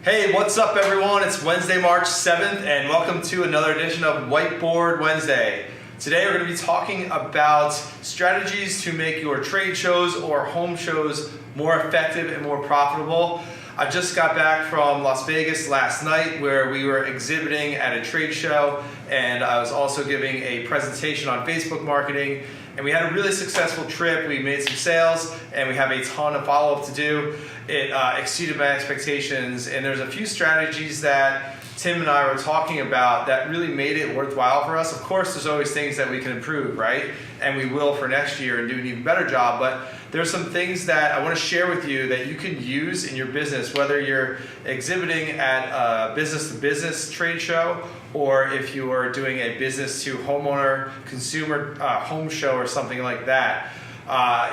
Hey, what's up everyone? It's Wednesday, March 7th, and welcome to another edition of Whiteboard Wednesday. Today we're going to be talking about strategies to make your trade shows or home shows more effective and more profitable. I just got back from Las Vegas last night where we were exhibiting at a trade show, and I was also giving a presentation on Facebook marketing. And we had a really successful trip. We made some sales and we have a ton of follow-up to do. It exceeded my expectations, and there's a few strategies that Tim and I were talking about that really made it worthwhile for us. Of course, there's always things that we can improve, right? And we will for next year and do an even better job, but there's some things that I want to share with you that you can use in your business, whether you're exhibiting at a business-to-business trade show, or if you are doing a business-to-homeowner, consumer home show or something like that.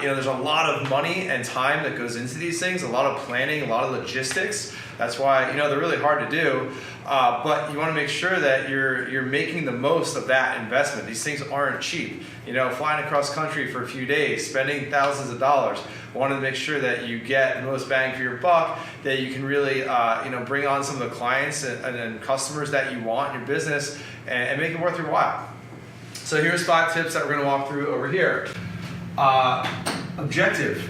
There's a lot of money and time that goes into these things, a lot of planning, a lot of logistics. That's why, they're really hard to do, but you want to make sure that you're making the most of that investment. These things aren't cheap. Flying across country for a few days, spending thousands of dollars. Want to make sure that you get the most bang for your buck, that you can really, bring on some of the clients and customers that you want in your business and make it worth your while. So here's 5 tips that we're going to walk through over here. Objective.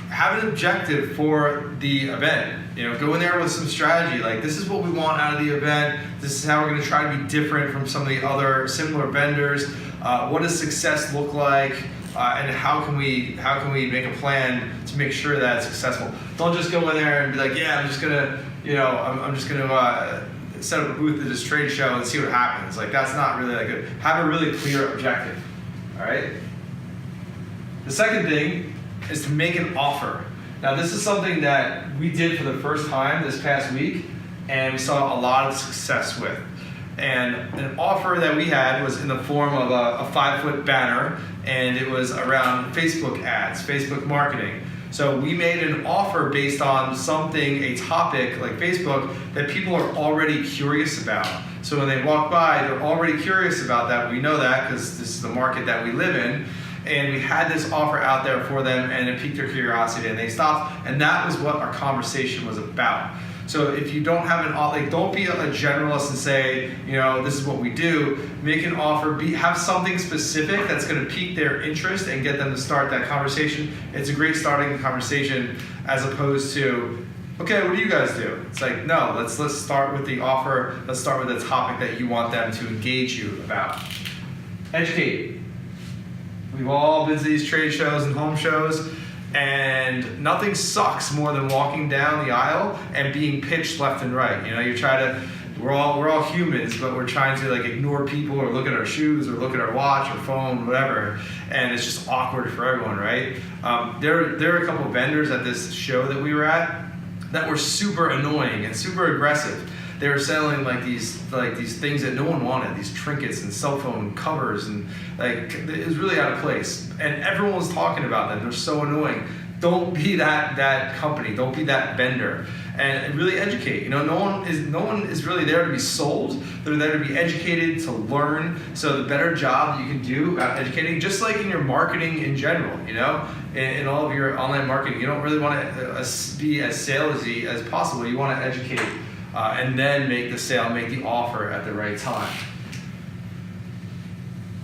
Have an objective for the event. Go in there with some strategy. Like, this is what we want out of the event. This is how we're going to try to be different from some of the other similar vendors. What does success look like? And how can we make a plan to make sure that it's successful? Don't just go in there and be like, yeah, I'm just gonna set up a booth at this trade show and see what happens. Like, that's not really that good. Have a really clear objective. All right. The second thing is to make an offer. Now, this is something that we did for the first time this past week, and we saw a lot of success with. And an offer that we had was in the form of a 5-foot banner, and it was around Facebook ads, Facebook marketing. So we made an offer based on something, a topic like Facebook, that people are already curious about. So when they walk by, they're already curious about that. We know that because this is the market that we live in. And we had this offer out there for them, and it piqued their curiosity, and they stopped. And that was what our conversation was about. So if you don't have don't be a generalist and say, this is what we do. Make an offer. Have something specific that's going to pique their interest and get them to start that conversation. It's a great starting conversation, as opposed to, okay, what do you guys do? It's like, no, let's start with the offer. Let's start with the topic that you want them to engage you about. Educate. We've all been to these trade shows and home shows, and nothing sucks more than walking down the aisle and being pitched left and right. We're all humans, but we're trying to ignore people or look at our shoes or look at our watch or phone, whatever, and it's just awkward for everyone, right? There are a couple of vendors at this show that we were at that were super annoying and super aggressive. They were selling these things that no one wanted, these trinkets and cell phone covers, and it was really out of place. And everyone was talking about them. They're so annoying. Don't be that company. Don't be that vendor. And really educate. No one is really there to be sold. They're there to be educated, to learn. So the better job you can do about educating, just like in your marketing in general, in all of your online marketing, you don't really want to be as salesy as possible. You want to educate. And then make the sale, make the offer at the right time.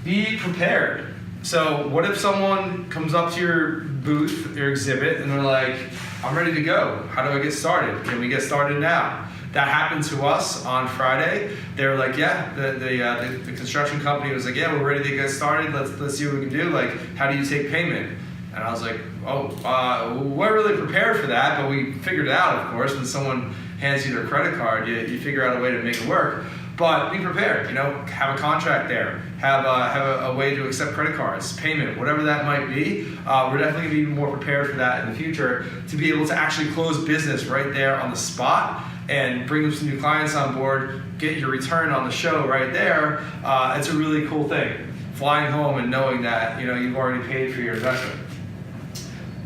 Be prepared. So what if someone comes up to your booth, your exhibit, and they're like, I'm ready to go. How do I get started? Can we get started now? That happened to us on Friday. They were like, yeah, the construction company was like, yeah, we're ready to get started. Let's see what we can do. How do you take payment? And I was like, we weren't really prepared for that, but we figured it out, of course. When someone hands you their credit card, you figure out a way to make it work. But be prepared, have a contract there, have a way to accept credit cards, payment, whatever that might be. We're definitely going to be more prepared for that in the future, to be able to actually close business right there on the spot and bring some new clients on board, get your return on the show right there. It's a really cool thing. Flying home and knowing that you've already paid for your investment.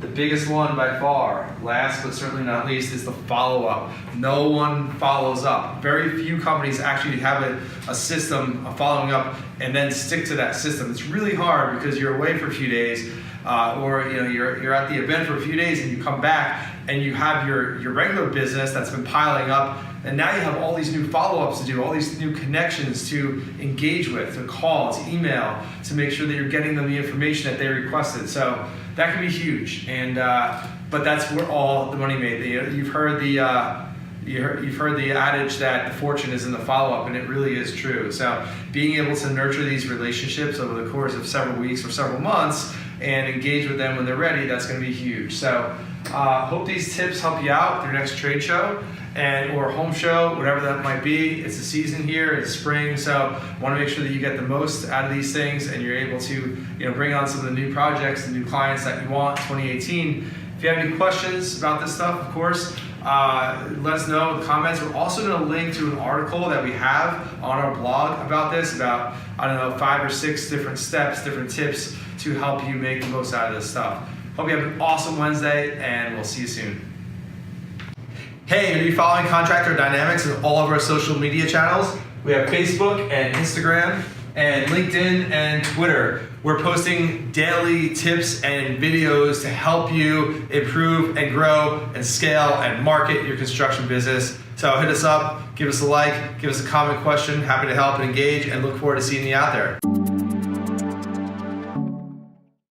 The biggest one by far, last but certainly not least, is the follow-up. No one follows up. Very few companies actually have a system of following up and then stick to that system. It's really hard because you're away for a few days or you're at the event for a few days and you come back and you have your regular business that's been piling up, and now you have all these new follow-ups to do, all these new connections to engage with, to call, to email, to make sure that you're getting them the information that they requested. So that can be huge, and but that's where all the money made. You've heard the adage that the fortune is in the follow-up, and it really is true. So being able to nurture these relationships over the course of several weeks or several months and engage with them when they're ready, that's going to be huge. So hope these tips help you out with your next trade show or home show, whatever that might be. It's the season here, it's spring, so want to make sure that you get the most out of these things and you're able to bring on some of the new projects and new clients that you want in 2018. If you have any questions about this stuff, of course, let us know in the comments. We're also going to link to an article that we have on our blog about this, about, 5 or 6 different steps, different tips to help you make the most out of this stuff. Hope you have an awesome Wednesday, and we'll see you soon. Hey, are you following Contractor Dynamics on all of our social media channels? We have Facebook and Instagram and LinkedIn and Twitter. We're posting daily tips and videos to help you improve and grow and scale and market your construction business. So hit us up, give us a like, give us a comment question. Happy to help and engage, and look forward to seeing you out there.